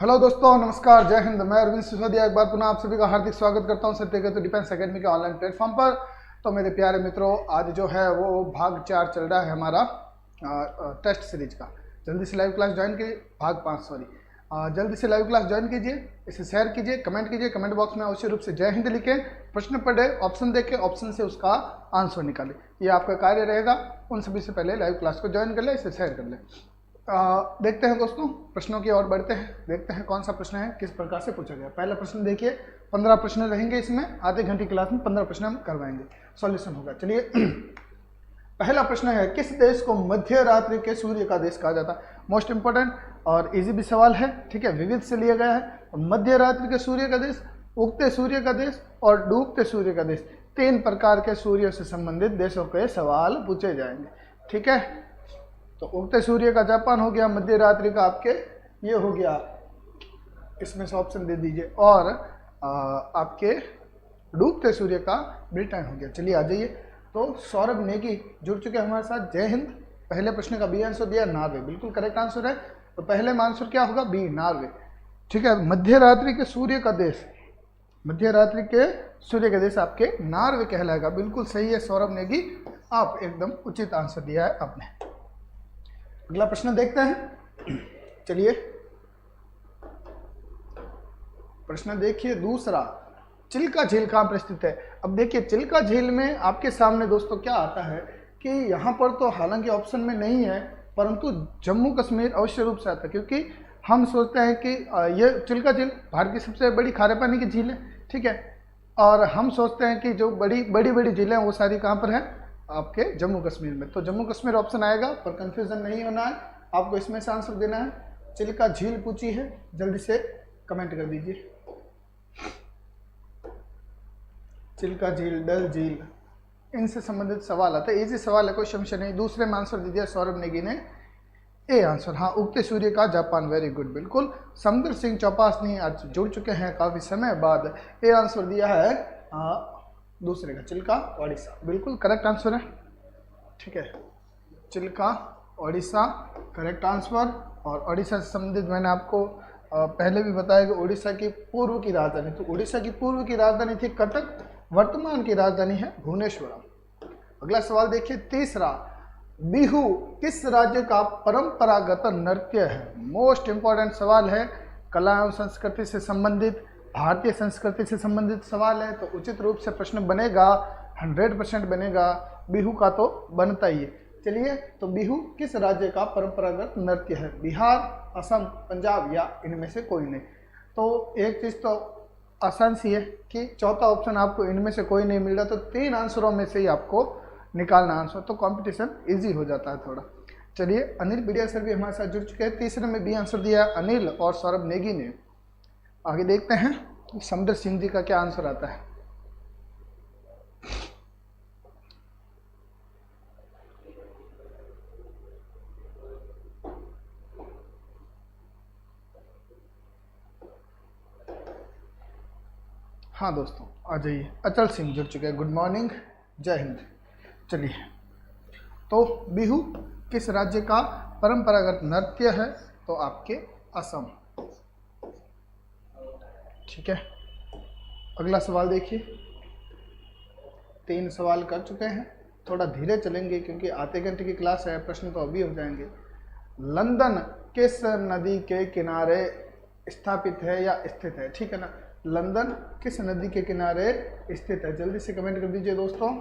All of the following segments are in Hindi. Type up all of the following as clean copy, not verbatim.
हेलो दोस्तों, नमस्कार, जय हिंद। मैं अरविंद सिसोदिया एक बार पुनः आप सभी का हार्दिक स्वागत करता हूं सत्यगत डिफेंस एकेडमी के ऑनलाइन प्लेटफॉर्म पर। तो मेरे प्यारे मित्रों, आज जो है वो भाग 4 चल रहा है हमारा टेस्ट सीरीज का। जल्दी से लाइव क्लास ज्वाइन कीजिए। भाग 5 सॉरी। जल्दी से लाइव क्लास ज्वाइन कीजिए, इसे शेयर कीजिए, कमेंट कीजिए। कमेंट बॉक्स में अवश्य रूप से जय हिंद लिखें, प्रश्न पढ़े, ऑप्शन देखें, ऑप्शन से उसका आंसर निकालें। ये आपका कार्य रहेगा। उन सभी से पहले लाइव क्लास को ज्वाइन कर ले, इसे शेयर कर ले। देखते हैं दोस्तों, प्रश्नों की ओर बढ़ते हैं। देखते हैं कौन सा प्रश्न है, किस प्रकार से पूछा गया। पहला प्रश्न देखिए, 15 प्रश्न रहेंगे इसमें। आधे घंटे क्लास में 15 प्रश्न हम करवाएंगे, सॉल्यूशन होगा। चलिए पहला प्रश्न है, किस देश को मध्य रात्रि के सूर्य का देश कहा जाता है। मोस्ट इंपोर्टेंट और इजी भी सवाल है, ठीक है। विविध से लिया गया है। मध्य रात्रि के सूर्य का देश, उगते सूर्य का देश और डूबते सूर्य का देश, 3 प्रकार के सूर्य से संबंधित देशों के सवाल पूछे जाएंगे, ठीक है। तो उगते सूर्य का जापान हो गया, मध्य रात्रि का आपके ये हो गया, इसमें से ऑप्शन दे दीजिए, और आपके डूबते सूर्य का ब्रिटेन हो गया। चलिए आ जाइए। तो सौरभ नेगी जुड़ चुके हैं हमारे साथ, जय हिंद। पहले प्रश्न का बी आंसर दिया, नॉर्वे, बिल्कुल करेक्ट आंसर है। तो पहले में आंसर क्या होगा, बी, नॉर्वे, ठीक है। मध्य रात्रि के सूर्य का देश, मध्य रात्रि के सूर्य का देश आपके नॉर्वे कहलाएगा। बिल्कुल सही है सौरभ नेगी, आप एकदम उचित आंसर दिया है आपने। अगला प्रश्न देखते हैं। चलिए प्रश्न देखिए दूसरा, चिल्का झील कहाँ पर स्थित है। अब देखिए चिल्का झील में आपके सामने दोस्तों क्या आता है कि यहाँ पर तो हालांकि ऑप्शन में नहीं है, परंतु जम्मू कश्मीर अवश्य रूप से आता है, क्योंकि हम सोचते हैं कि ये चिल्का झील भारत की सबसे बड़ी खारे पानी की झील है, ठीक है। और हम सोचते हैं कि जो बड़ी बड़ी झीलें हैं वो सारी कहाँ पर हैं, आपके जम्मू कश्मीर में। तो जम्मू कश्मीर ऑप्शन आएगा, पर कंफ्यूजन नहीं होना है आपको, इसमें से आंसर देना है। चिल्का झील पूछी है, जल्दी से कमेंट कर दीजिए। चिल्का झील, डल झील, इनसे संबंधित सवाल आता है। इजी सवाल है, कोई संशय नहीं। दूसरे में आंसर दे दिया सौरभ नेगी ने, ए आंसर। हाँ, उगते सूर्य का जापान, वेरी गुड, बिल्कुल। समुद्र सिंह चौपासनी आज जुड़ चुके हैं काफी समय बाद, ए आंसर दिया है दूसरे का, चिल्का ओडिशा, बिल्कुल करेक्ट आंसर है, ठीक है। Chilika Odisha correct answer. और ओडिशा से संबंधित मैंने आपको पहले भी बताया कि ओडिशा की पूर्व की राजधानी, तो ओडिशा की पूर्व की राजधानी थी कटक, वर्तमान की राजधानी है भुवनेश्वर। अगला सवाल देखिए तीसरा, बिहू किस राज्य का परंपरागत नृत्य है। मोस्ट इंपॉर्टेंट सवाल है, कला एवं संस्कृति से संबंधित, भारतीय संस्कृति से संबंधित सवाल है, तो उचित रूप से प्रश्न बनेगा, 100% बनेगा। बिहू का तो बनता ही है। चलिए, तो बिहू किस राज्य का परंपरागत नृत्य है। बिहार, असम, पंजाब या इनमें से कोई नहीं। तो एक चीज़ तो आसान सी है कि चौथा ऑप्शन आपको इनमें से कोई नहीं मिल रहा, तो 3 आंसरों में से ही आपको निकालना आंसर, तो कंपटीशन इजी हो जाता है थोड़ा। चलिए, अनिल बिडिया सर भी हमारे साथ जुड़ चुके हैं। तीसरे में बी आंसर दिया है अनिल और सौरभ नेगी ने। आगे देखते हैं समुद्र सिंह जी का क्या आंसर आता है। हाँ दोस्तों, आ जाइए। अचल सिंह जुड़ चुके हैं, गुड मॉर्निंग, जय हिंद। चलिए, तो बिहू किस राज्य का परंपरागत नृत्य है, तो आपके असम, ठीक है। अगला सवाल देखिए, 3 सवाल कर चुके हैं, थोड़ा धीरे चलेंगे क्योंकि आधे घंटे की क्लास है, प्रश्न तो अभी हो जाएंगे। लंदन किस नदी के किनारे स्थापित है या स्थित है, ठीक है ना। लंदन किस नदी के किनारे स्थित है, जल्दी से कमेंट कर दीजिए दोस्तों।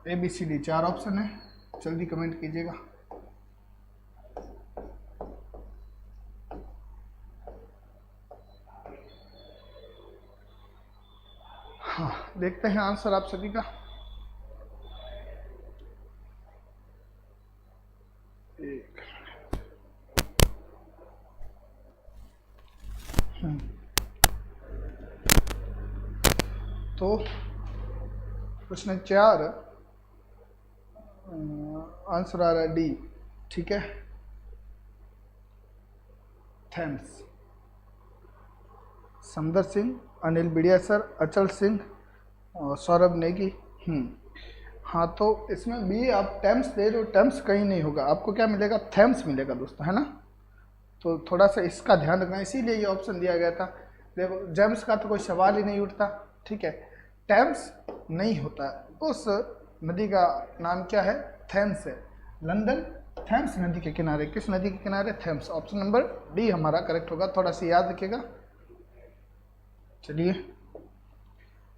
ABCD 4 ऑप्शन है, जल्दी कमेंट कीजिएगा। हाँ, देखते हैं आंसर आप सभी का। एक तो प्रश्न 4 आंसर आ रहा है डी, ठीक है, थेम्स। समदर सिंह, अनिल बिडियासर, अचल सिंह और सौरभ नेगी। हाँ, तो इसमें भी आप टेम्स दे रहे हो, टेम्स कहीं नहीं होगा, आपको क्या मिलेगा, थेम्स मिलेगा दोस्तों, है ना। तो थोड़ा सा इसका ध्यान रखना, इसीलिए ये ऑप्शन दिया गया था। देखो जेम्स का तो कोई सवाल ही नहीं उठता, ठीक है। टेम्स नहीं होता, उस नदी का नाम क्या है, थेम्स है। लंदन थेम्स नदी के किनारे, किस नदी के किनारे, थेम्स। ऑप्शन नंबर डी हमारा करेक्ट होगा, थोड़ा सा याद रखिएगा। चलिए,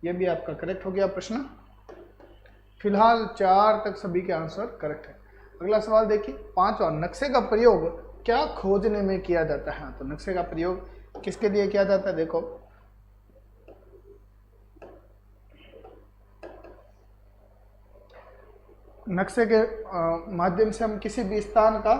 ये भी आपका करेक्ट हो गया प्रश्न। फिलहाल 4 तक सभी के आंसर करेक्ट है। अगला सवाल देखिए, 5वां, नक्शे का प्रयोग क्या खोजने में किया जाता है। तो नक्शे का प्रयोग किसके लिए किया जाता है, देखो नक्शे के माध्यम से हम किसी भी स्थान का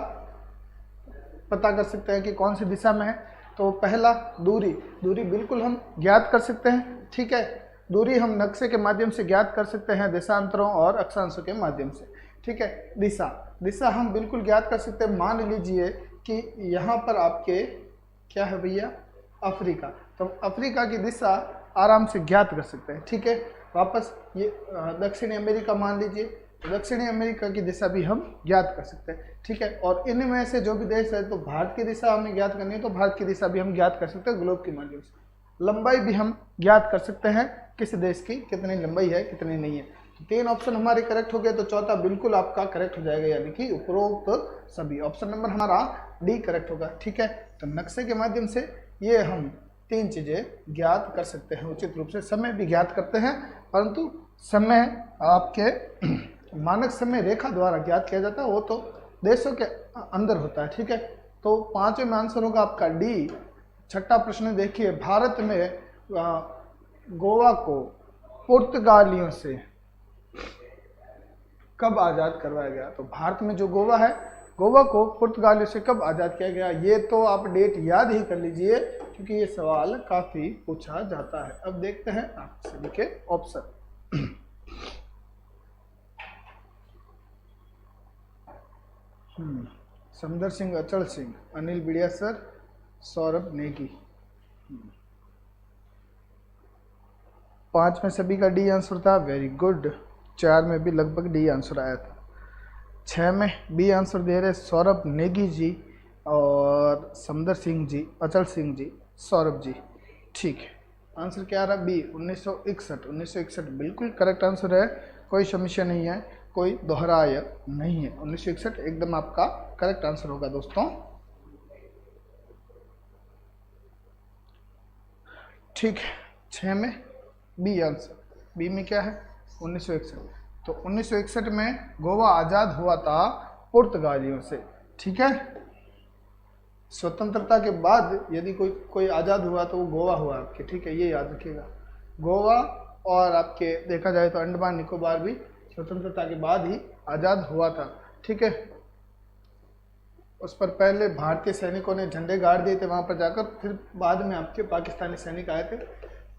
पता कर सकते हैं कि कौन सी दिशा में है। तो पहला, दूरी बिल्कुल हम ज्ञात कर सकते हैं, ठीक है। दूरी हम नक्शे के माध्यम से ज्ञात कर सकते हैं देशांतरों और अक्षांशों के माध्यम से, ठीक है। दिशा हम बिल्कुल ज्ञात कर सकते हैं। मान लीजिए कि यहाँ पर आपके क्या है भैया, अफ्रीका, तो अफ्रीका की दिशा आराम से ज्ञात कर सकते हैं, ठीक है। वापस ये दक्षिणी अमेरिका मान लीजिए, दक्षिणी अमेरिका की दिशा भी हम ज्ञात कर सकते हैं, ठीक है। और इनमें से जो भी देश है, तो भारत की दिशा हमें ज्ञात करनी है, तो भारत की दिशा भी हम ज्ञात कर सकते हैं ग्लोब के माध्यम से। लंबाई भी हम ज्ञात कर सकते हैं, किस देश की कितनी लंबाई है कितनी नहीं है। तो 3 ऑप्शन हमारे करेक्ट हो गए, तो चौथा बिल्कुल आपका करेक्ट हो जाएगा, यानी कि उपरोक्त सभी। ऑप्शन नंबर हमारा डी करेक्ट होगा, ठीक है। तो नक्शे के माध्यम से ये हम 3 चीज़ें ज्ञात कर सकते हैं उचित रूप से। समय भी ज्ञात करते हैं, परंतु समय आपके मानक समय रेखा द्वारा ज्ञात किया जाता है, वो तो देशों के अंदर होता है, ठीक है। तो 5वें में आंसर होगा आपका डी। छठा प्रश्न देखिए, भारत में गोवा को पुर्तगालियों से कब आज़ाद करवाया गया। तो भारत में जो गोवा है, गोवा को पुर्तगालियों से कब आज़ाद किया गया, ये तो आप डेट याद ही कर लीजिए, क्योंकि ये सवाल काफ़ी पूछा जाता है। अब देखते हैं आप सभी के ऑप्शन। समदर सिंह, अचल सिंह, अनिल बिडियासर, सौरभ नेगी। 5 में सभी का डी आंसर था, वेरी गुड। 4 में भी लगभग डी आंसर आया था। 6 में बी आंसर दे रहे सौरभ नेगी जी और समदर सिंह जी, अचल सिंह जी, सौरभ जी, ठीक है। आंसर क्या आ रहा, बी 1961 बिल्कुल करेक्ट आंसर है, कोई समस्या नहीं है, कोई दोहराया नहीं है। 1961 एकदम आपका करेक्ट आंसर होगा दोस्तों, ठीक है। 6 में बी आंसर, बी में क्या है 1961। तो 1961 में गोवा आज़ाद हुआ था पुर्तगालियों से, ठीक है। स्वतंत्रता के बाद यदि कोई आज़ाद हुआ तो वो गोवा हुआ आपके, ठीक है, ये याद रखिएगा। गोवा और आपके देखा जाए तो अंडमान निकोबार भी स्वतंत्रता के बाद ही आज़ाद हुआ था, ठीक है। उस पर पहले भारतीय सैनिकों ने झंडे गाड़ दिए थे वहाँ पर जाकर, फिर बाद में आपके पाकिस्तानी सैनिक आए थे,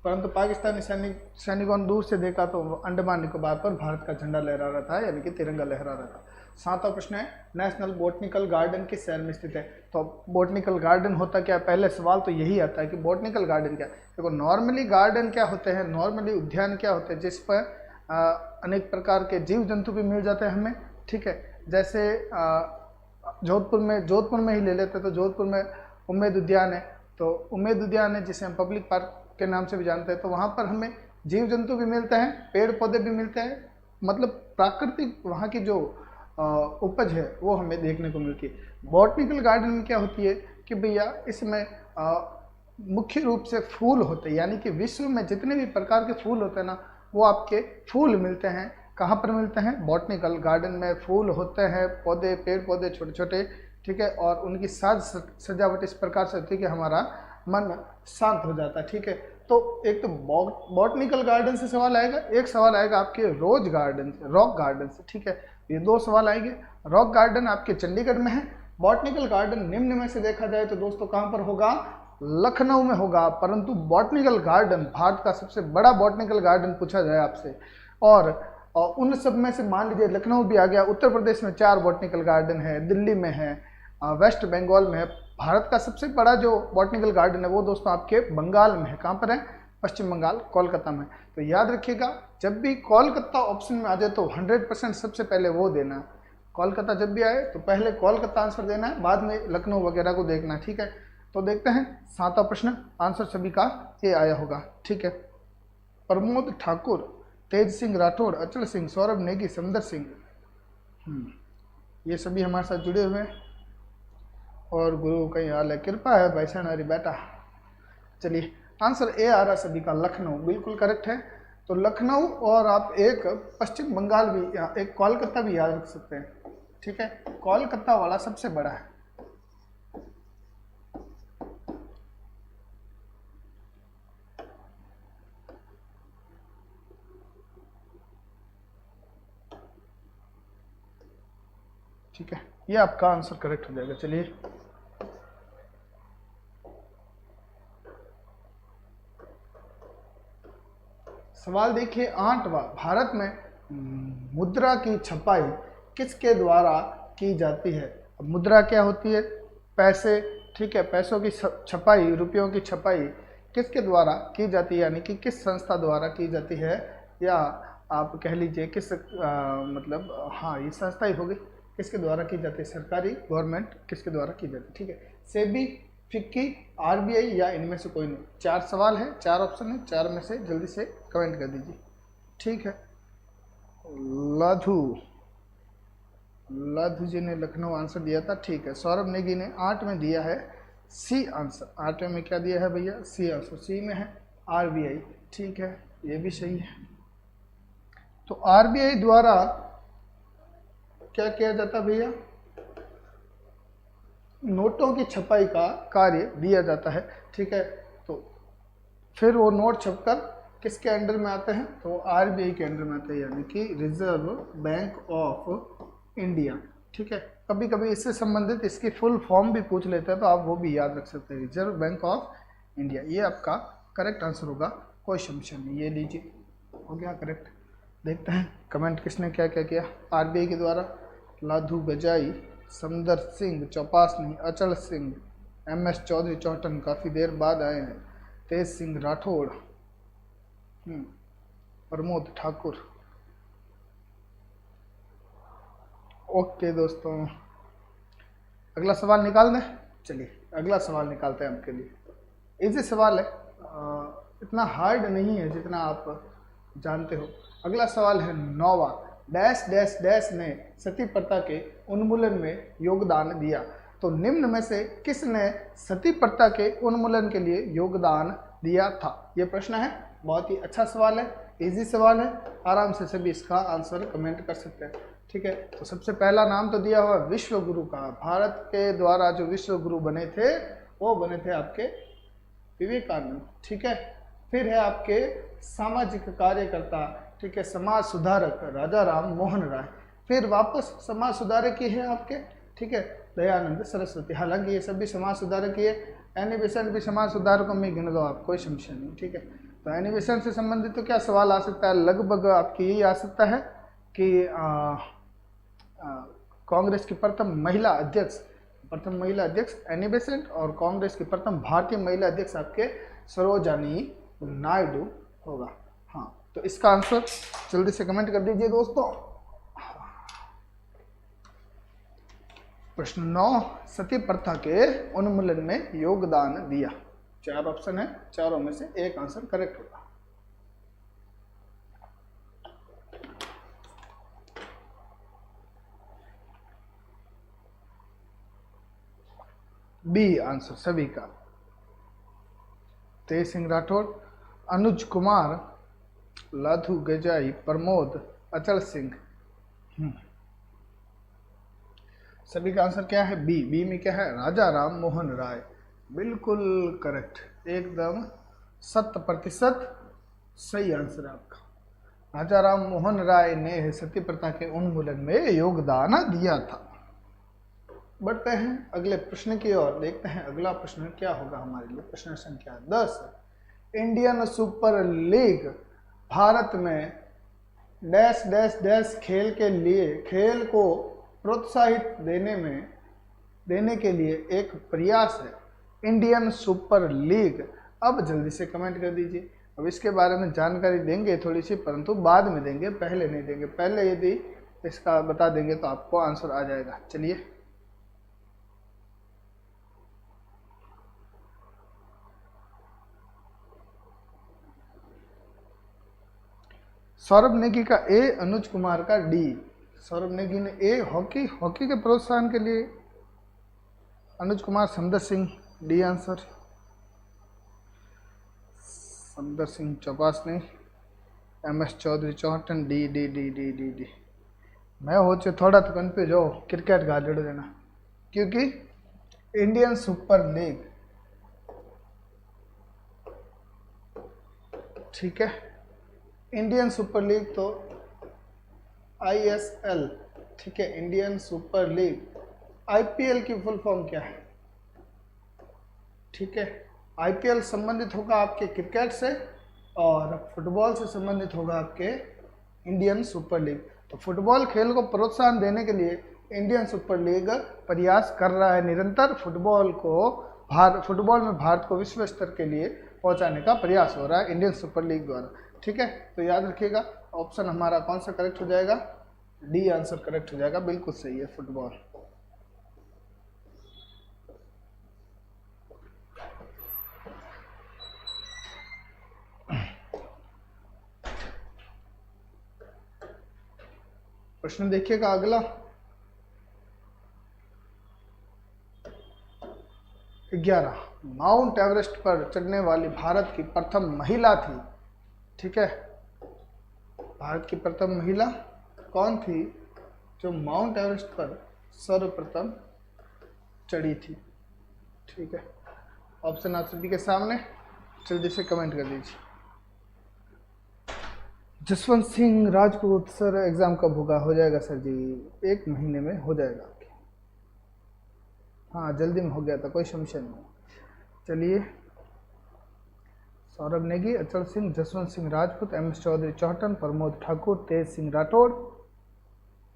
परंतु पाकिस्तानी सैनिकों ने दूर से देखा तो अंडमान निकोबार पर भारत का झंडा लहरा रहा था, यानी कि तिरंगा लहरा रहा था। 7वां प्रश्न है, नेशनल बोटनिकल गार्डन किस शहर में स्थित है। तो बोटनिकल गार्डन होता क्या है, पहले सवाल तो यही आता है कि बोटनिकल गार्डन क्या है। देखो नॉर्मली गार्डन क्या होते हैं, नॉर्मली उद्यान क्या होते हैं, जिस पर अनेक प्रकार के जीव जंतु भी मिल जाते हैं हमें, ठीक है। जैसे जोधपुर में ही ले लेते हैं, तो जोधपुर में उम्मेद उद्यान है, तो उम्मेद उद्यान है जिसे हम पब्लिक पार्क के नाम से भी जानते हैं। तो वहाँ पर हमें जीव जंतु भी मिलते हैं, पेड़ पौधे भी मिलते हैं, मतलब प्राकृतिक वहाँ की जो उपज है वो हमें देखने को मिलती है। बॉटनिकल गार्डन में क्या होती है कि भैया इसमें मुख्य रूप से फूल होते हैं, यानी कि विश्व में जितने भी प्रकार के फूल होते हैं ना, वो आपके फूल मिलते हैं। कहाँ पर मिलते हैं, बॉटनिकल गार्डन में फूल होते हैं, पौधे, पेड़ पौधे छोटे छोटे, ठीक है। और उनकी साज सजावट इस प्रकार से होती है कि हमारा मन शांत हो जाता है, ठीक है। तो एक तो बॉटनिकल गार्डन से सवाल आएगा, एक सवाल आएगा आपके रोज गार्डन से, रॉक गार्डन से, ठीक है। ये 2 सवाल आएंगे। रॉक गार्डन आपके चंडीगढ़ में है, बॉटनिकल गार्डन निम्न में से देखा जाए तो दोस्तों कहाँ पर होगा, लखनऊ में होगा। परंतु बॉटनिकल गार्डन, भारत का सबसे बड़ा बॉटनिकल गार्डन पूछा जाए आपसे, और उन सब में से मान लीजिए लखनऊ भी आ गया। उत्तर प्रदेश में 4 बॉटनिकल गार्डन है, दिल्ली में है, वेस्ट बंगाल में है, भारत का सबसे बड़ा जो बॉटनिकल गार्डन है वो दोस्तों आपके बंगाल में है। कहाँ पर है? पश्चिम बंगाल, कोलकाता में। तो याद रखिएगा, जब भी कोलकाता ऑप्शन में आ जाए तो 100% सबसे पहले वो देना है। कोलकाता जब भी आए तो पहले कोलकाता आंसर देना है, बाद में लखनऊ वगैरह को देखना है, ठीक है। तो देखते हैं 7वां प्रश्न, आंसर सभी का ए आया होगा, ठीक है। प्रमोद ठाकुर, तेज सिंह राठौड़, अचल सिंह, सौरभ नेगी, समदर सिंह, ये सभी हमारे साथ जुड़े हुए हैं और गुरु का हाल है, कृपा है भाई हमारी बेटा। चलिए आंसर ए आ रहा सभी का, लखनऊ, बिल्कुल करेक्ट है। तो लखनऊ और आप एक पश्चिम बंगाल भी, एक कोलकाता भी याद रख सकते हैं, ठीक है। कोलकाता वाला सबसे बड़ा है। ठीक है, ये आपका आंसर करेक्ट हो जाएगा। चलिए सवाल देखिए 8वां, भारत में मुद्रा की छपाई किसके द्वारा की जाती है? अब मुद्रा क्या होती है? पैसे, ठीक है। पैसों की छपाई, रुपयों की छपाई किसके द्वारा की जाती है, यानी कि किस संस्था द्वारा की जाती है, या आप कह लीजिए किस मतलब हाँ ये संस्था ही होगी। किसके द्वारा की जाती है? सरकारी, गवर्नमेंट किसके द्वारा की जाती है, ठीक है। सेबी, फिक्की, आरबीआई या इनमें से कोई नहीं। 4 सवाल है, 4 ऑप्शन है, 4 में से जल्दी से कमेंट कर दीजिए, ठीक है। लाधु जी ने लखनऊ आंसर दिया था, ठीक है। सौरभ नेगी ने 8 में दिया है सी आंसर। 8 में क्या दिया है भैया? C answer. सी में है आरबीआई, ठीक है, ये भी सही है। तो आरबीआई द्वारा क्या किया जाता भैया? नोटों की छपाई का कार्य दिया जाता है, ठीक है। तो फिर वो नोट छपकर किसके अंडर में आते हैं? तो आरबीआई के अंडर में आते हैं, यानी कि रिजर्व बैंक ऑफ इंडिया, ठीक है। कभी कभी इससे संबंधित इसकी फुल फॉर्म भी पूछ लेते हैं, तो आप वो भी याद रख सकते हैं, रिजर्व बैंक ऑफ इंडिया। ये आपका करेक्ट आंसर होगा, कोई समस्या नहीं। ये लीजिए, हो गया करेक्ट। देखते हैं कमेंट किसने क्या क्या किया। आरबीआई के द्वारा लाधु गजाई, समदर सिंह, चौपासनी, अचल सिंह, एमएस चौधरी चौहटन काफ़ी देर बाद आए हैं, तेज सिंह राठौड़, प्रमोद ठाकुर। ओके दोस्तों, अगला सवाल निकाल दें। चलिए अगला सवाल निकालते हैं आपके लिए। इजी सवाल है, इतना हार्ड नहीं है जितना आप जानते हो। अगला सवाल है 9वां, डैश डैश डैश ने सती प्रथा के उन्मूलन में योगदान दिया। तो निम्न में से किसने सती प्रथा के उन्मूलन के लिए योगदान दिया था? ये प्रश्न है, बहुत ही अच्छा सवाल है, इजी सवाल है, आराम से सभी इसका आंसर कमेंट कर सकते हैं, ठीक है। तो सबसे पहला नाम तो दिया हुआ विश्व गुरु का। भारत के द्वारा जो विश्व गुरु बने थे वो बने थे आपके विवेकानंद, ठीक है। फिर है आपके सामाजिक कार्यकर्ता, ठीक है, समाज सुधारक राजा राम मोहन राय। फिर वापस समाज सुधारक ही है आपके, ठीक है, दयानंद सरस्वती। हालांकि ये सभी समाज सुधारक ही है। एनी बेसेंट भी समाज सुधारकों में गिन लो आप, कोई समस्या नहीं, ठीक है। तो एनी बेसेंट से संबंधित तो क्या सवाल आ सकता है? लगभग आपकी यही आ सकता है कि कांग्रेस की प्रथम महिला अध्यक्ष एनी बेसेंट और कांग्रेस की प्रथम भारतीय महिला अध्यक्ष आपके सरोजनी नायडू होगा। हाँ, तो इसका आंसर जल्दी से कमेंट कर दीजिए दोस्तों। प्रश्न 9, सती प्रथा के उन्मूलन में योगदान दिया। 4 ऑप्शन है, चारों में से एक आंसर करेक्ट होगा। बी आंसर सभी का। तेज सिंह राठौड़, अनुज कुमार, लाधु गजाई, प्रमोद, अचल सिंह, सभी का आंसर क्या है? बी। बी में क्या है? राजा राम मोहन राय। बिल्कुल करेक्ट, एकदम 100% सही आंसर है आपका। राजा राम मोहन राय ने सती प्रथा के उन्मूलन में योगदान दिया था। बढ़ते हैं अगले प्रश्न की ओर, देखते हैं अगला प्रश्न क्या होगा हमारे लिए। प्रश्न संख्या 10, इंडियन सुपर लीग भारत में डैश डैश डैश खेल के लिए खेल को प्रोत्साहित देने में देने के लिए एक प्रयास है इंडियन सुपर लीग। अब जल्दी से कमेंट कर दीजिए। अब इसके बारे में जानकारी देंगे थोड़ी सी, परंतु बाद में देंगे, पहले नहीं देंगे। पहले यदि इसका बता देंगे तो आपको आंसर आ जाएगा। चलिए, सौरभ नेगी का ए, अनुज कुमार का डी। सौरभ नेगी ने ए हॉकी, हॉकी के प्रोत्साहन के लिए। Anuj Kumar Samdar Singh D answer. Samdar Singh Chopasni, MS Chaudhary Chohtan D D D D D D. मैं हो चे थोड़ा तो कन्फ्यूज हो क्रिकेट का जोड़ देना, क्योंकि इंडियन सुपर लीग, ठीक है, इंडियन सुपर लीग तो ISL, ठीक है, इंडियन सुपर लीग। IPL की फुल फॉर्म क्या है? ठीक है, IPL संबंधित होगा आपके क्रिकेट से और फुटबॉल से संबंधित होगा आपके इंडियन सुपर लीग। तो फुटबॉल खेल को प्रोत्साहन देने के लिए इंडियन सुपर लीग प्रयास कर रहा है निरंतर। फुटबॉल में भारत को विश्व स्तर के लिए पहुंचाने का प्रयास हो रहा है इंडियन सुपर लीग द्वारा। ठीक है, तो याद रखिएगा ऑप्शन हमारा कौन सा करेक्ट हो जाएगा? डी आंसर करेक्ट हो जाएगा, बिल्कुल सही है, फुटबॉल। प्रश्न देखिएगा अगला, 11, माउंट एवरेस्ट पर चढ़ने वाली भारत की प्रथम महिला थी। ठीक है, भारत की प्रथम महिला कौन थी जो माउंट एवरेस्ट पर सर्वप्रथम चढ़ी थी? ठीक है, ऑप्शन आप सभी के सामने, जल्दी से कमेंट कर दीजिए। जसवंत सिंह राजपूत। सर एग्ज़ाम कब होगा? हो जाएगा सर जी, 1 महीने में हो जाएगा। हाँ, जल्दी में हो गया था, कोई समस्या नहीं। चलिए, सौरभ नेगी, अचल सिंह, जसवंत सिंह राजपूत, MS चौधरी चौहटन, प्रमोद ठाकुर, तेज सिंह राठौड़,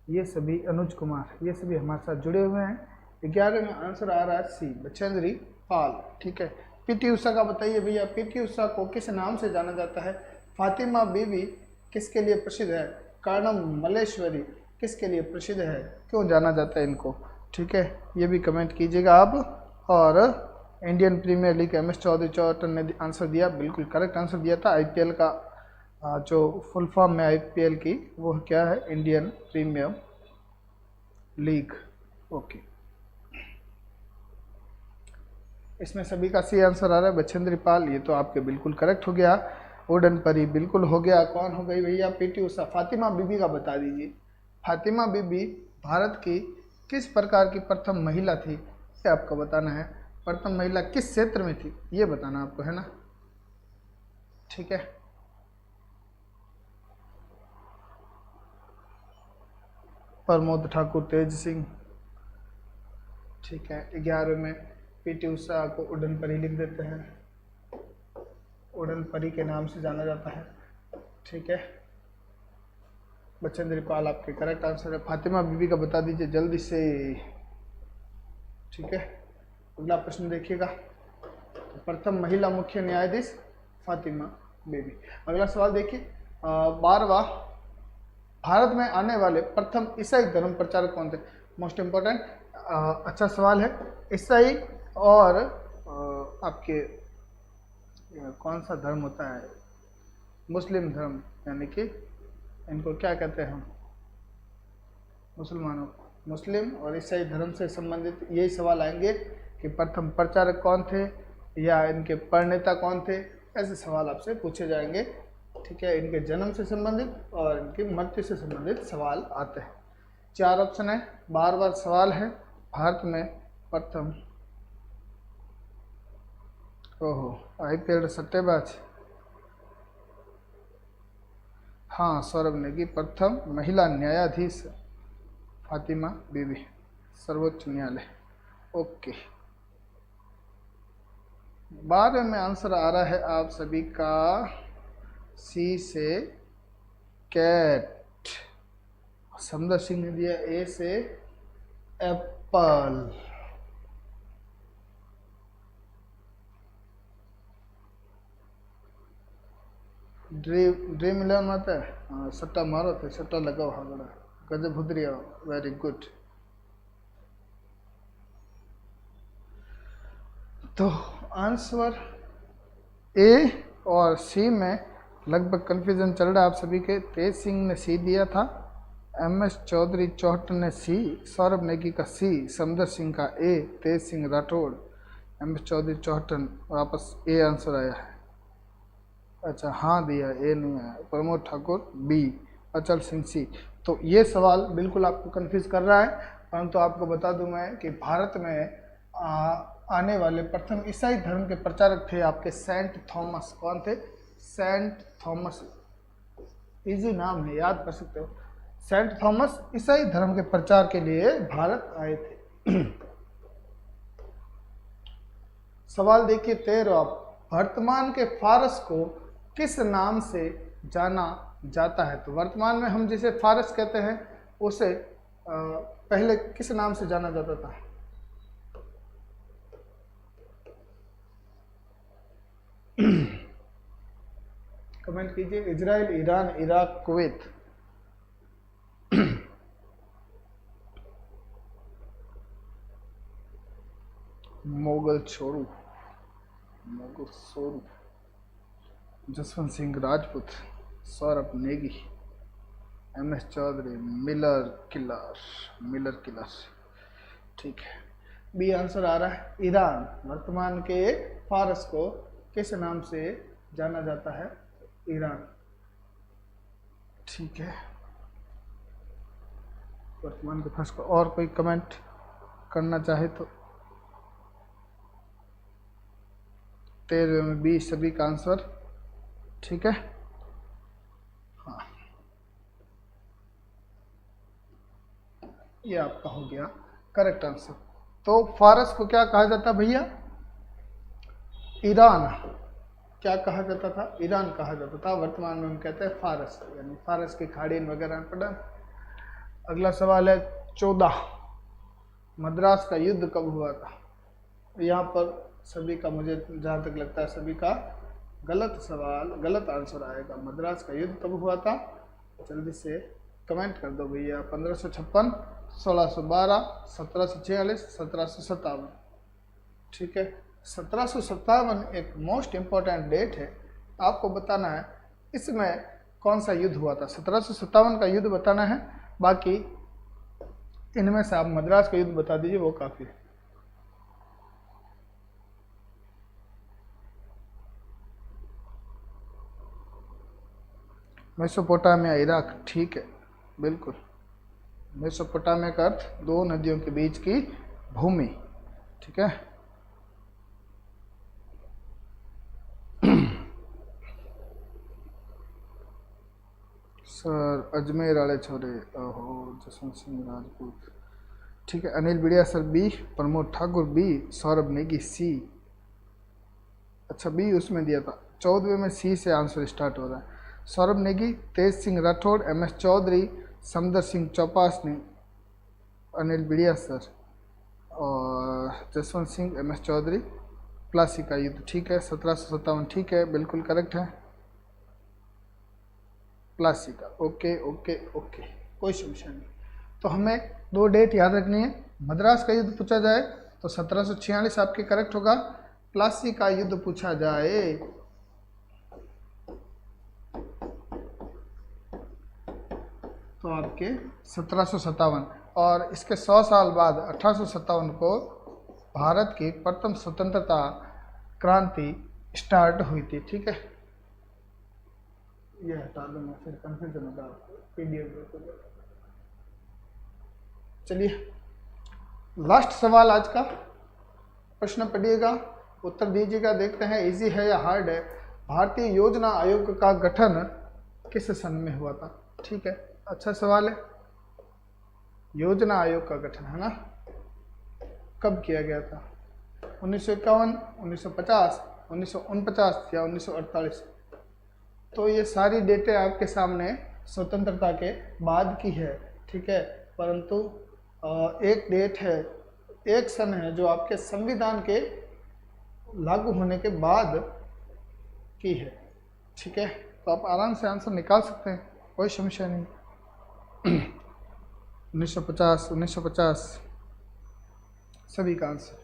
ये सभी, अनुज कुमार, ये सभी हमारे साथ जुड़े हुए हैं। 11 में आंसर आ रहा है सी, बछेंद्री पाल। ठीक है, PT उषा का बताइए भैया, PT उषा को किस नाम से जाना जाता है? फातिमा बीबी किसके लिए प्रसिद्ध है? कर्णम मल्लेश्वरी किसके लिए प्रसिद्ध है? क्यों जाना जाता है इनको? ठीक है, ये भी कमेंट कीजिएगा आप। और Indian premier league, MS Chaudhary Chauhtan ने आंसर दिया, बिल्कुल करेक्ट आंसर दिया था। IPL का जो फुल फॉर्म में IPL की वो क्या है? Indian premier league. ओके, इसमें सभी का सी आंसर आ रहा है, बछेंद्री पाल, ये तो आपके बिल्कुल करेक्ट हो गया। उड़न परी बिल्कुल हो गया। कौन हो गई भैया? PT उषा। फातिमा बीबी का बता दीजिए, फातिमा बीबी भारत की किस प्रकार की प्रथम महिला थी, ये आपको बताना है। प्रथम महिला किस क्षेत्र में थी, ये बताना आपको है ना। ठीक है, प्रमोद ठाकुर, तेज सिंह। ठीक है, 11 में PT उषा को उड़न परी लिख देते हैं, उड़न परी के नाम से जाना जाता है। ठीक है, बछेंद्री पाल आपके करेक्ट आंसर है। फातिमा बीबी का बता दीजिए जल्दी से। ठीक है, अगला प्रश्न देखिएगा, तो प्रथम महिला मुख्य न्यायाधीश फातिमा बीबी। अगला सवाल देखिए, 12वां, भारत में आने वाले प्रथम ईसाई धर्म प्रचारक कौन थे? मोस्ट इम्पोर्टेंट, अच्छा सवाल है। ईसाई और आपके कौन सा धर्म होता है? मुस्लिम धर्म, यानी कि इनको क्या कहते हैं हम? मुसलमानों को। मुस्लिम और ईसाई धर्म से संबंधित यही सवाल आएंगे कि प्रथम प्रचारक कौन थे या इनके प्रणेता कौन थे, ऐसे सवाल आपसे पूछे जाएंगे। ठीक है, इनके जन्म से संबंधित और इनकी मृत्यु से संबंधित सवाल आते हैं। 4 ऑप्शन है, बार सवाल है। भारत में प्रथम, ओहो, IPL सट्टेबाज, हाँ, सौरभ नेगी। प्रथम महिला न्यायाधीश फातिमा बीबी, सर्वोच्च न्यायालय। ओके, 12 में आंसर आ रहा है आप सभी का सी से कैट, समदर सिंह ने दिया A से एप्पल। ड्रीम 11 मत है। हाँ, सट्टा मारो थे, सट्टा लगाओ। हाँ बड़ा गजब भुदरी आओ, वेरी गुड। तो आंसर ए और सी में लगभग कन्फ्यूजन चल रहा है आप सभी के। तेज सिंह ने सी दिया था, MS चौधरी चौहटन ने सी, सौरभ नेगी का सी, समदर सिंह का ए, तेज सिंह राठौड़, MS चौधरी चौहटन, वापस ए आंसर आया है। अच्छा हाँ दिया, ए नहीं आया। प्रमोद ठाकुर बी, अचल सिंह सी। तो ये सवाल बिल्कुल आपको कंफ्यूज कर रहा है, परंतु आपको बता दूं मैं कि भारत में आने वाले प्रथम ईसाई धर्म के प्रचारक थे आपके सेंट थॉमस। कौन थे? Saint Thomas. इजी नाम है, याद कर सकते हो। सेंट थॉमस ईसाई धर्म के प्रचार के लिए भारत आए थे। सवाल देखिए 13, वर्तमान के फारस को किस नाम से जाना जाता है? तो वर्तमान में हम जिसे फारस कहते हैं उसे पहले किस नाम से जाना जाता था? कमेंट कीजिए। Israel, Iran, Iraq, Kuwait. Mogal Choru, Mogal Soru, Jaswant Singh Rajput, Saurabh Negi, MS Chaudhary, Miller Killer. ठीक है, बी आंसर आ रहा है ईरान। वर्तमान के फारस को किस नाम से जाना जाता है? ईरान। ठीक है, वर्तमान के फारस को। और कोई कमेंट करना चाहे तो 13 में बी सभी का आंसर। ठीक है, हाँ ये आपका हो गया करेक्ट आंसर। तो फारस को क्या कहा जाता भैया? ईरान। क्या कहा जाता था? ईरान कहा जाता था। वर्तमान में हम कहते हैं फारस, यानी फारस की खाड़ी वगैरह पड़ा। अगला सवाल है 14, मद्रास का युद्ध कब हुआ था? यहाँ पर सभी का, मुझे जहाँ तक लगता है सभी का गलत सवाल, गलत आंसर आएगा। मद्रास का युद्ध कब हुआ था? जल्दी से कमेंट कर दो भैया। 1556, 1612, 1746, 1757। ठीक है, 1757 एक मोस्ट इम्पोर्टेंट डेट है, आपको बताना है इसमें कौन सा युद्ध हुआ था। 1757 का युद्ध बताना है, बाकी इनमें से आप मद्रास का युद्ध बता दीजिए, वो काफ़ी है। Mesopotamia, Iraq. ठीक है, बिल्कुल। मेसोपोटामिया का अर्थ दो नदियों के बीच की भूमि। ठीक है, सर अजमेर वाले छोरे, ओहो जसवंत सिंह राजपूत। ठीक है, Anil Bidiya sir B, Pramod Thakur B, Saurabh Negi C. अच्छा बी उसमें दिया था, 14वें में सी से आंसर स्टार्ट हो रहा है। सौरभ नेगी, तेज सिंह राठौड़, MS चौधरी, समदर सिंह चौपासनी, अनिल बिड़िया सर और जसवंत सिंह, MS चौधरी। प्लासी का युद्ध। ठीक है, 1757। ठीक है, बिल्कुल करेक्ट है, प्लासी का। ओके ओके ओके, कोई समस्या नहीं। तो हमें दो डेट याद रखनी है। मद्रास का युद्ध पूछा जाए तो 1746 आपके करेक्ट होगा। प्लासी का युद्ध पूछा जाए तो आपके 1757, और इसके 100 साल बाद 1857 को भारत की प्रथम स्वतंत्रता क्रांति स्टार्ट हुई थी। ठीक है, ये हटा दो, मैं फिर कंफ्यूजन होगा PDF। चलिए लास्ट सवाल आज का, प्रश्न पढ़िएगा, उत्तर दीजिएगा। देखते हैं इजी है या हार्ड है। भारतीय योजना आयोग का गठन किस सन में हुआ था? ठीक है, अच्छा सवाल है। योजना आयोग का गठन है ना, कब किया गया था? 1951, 1950, 1949 या 1948? तो ये सारी डेटें आपके सामने स्वतंत्रता के बाद की है। ठीक है, परंतु एक डेट है, एक सन है जो आपके संविधान के लागू होने के बाद की है। ठीक है, तो आप आराम से आंसर निकाल सकते हैं, कोई समस्या नहीं। 1950 सभी का आंसर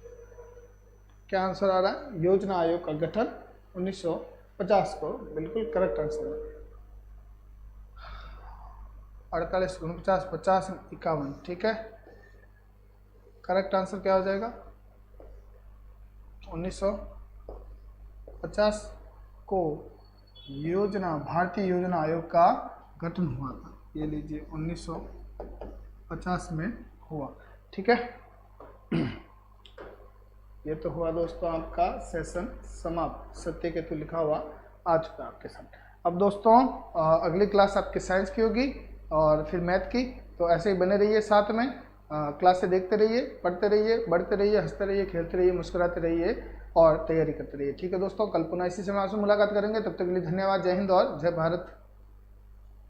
क्या आंसर आ रहा है? योजना आयोग का गठन 1950 को बिल्कुल करेक्ट आंसर है। 48, 49, 50, 51, ठीक है। करेक्ट आंसर क्या हो जाएगा? 1950 को भारतीय योजना आयोग का गठन हुआ था। ये लीजिए 1950 में हुआ, ठीक है। ये तो हुआ दोस्तों आपका सेशन समाप्त। सत्य केतु लिखा हुआ आ चुका है आपके साथ। अब दोस्तों अगली क्लास आपकी साइंस की होगी और फिर मैथ की, तो ऐसे ही बने रहिए साथ में। क्लासें देखते रहिए, पढ़ते रहिए, बढ़ते रहिए, हंसते रहिए, खेलते रहिए, मुस्कुराते रहिए और तैयारी करते रहिए, ठीक है दोस्तों। कल पुनः इसी समय आपसे मुलाकात करेंगे, तब तक के लिए धन्यवाद। जय हिंद और जय भारत।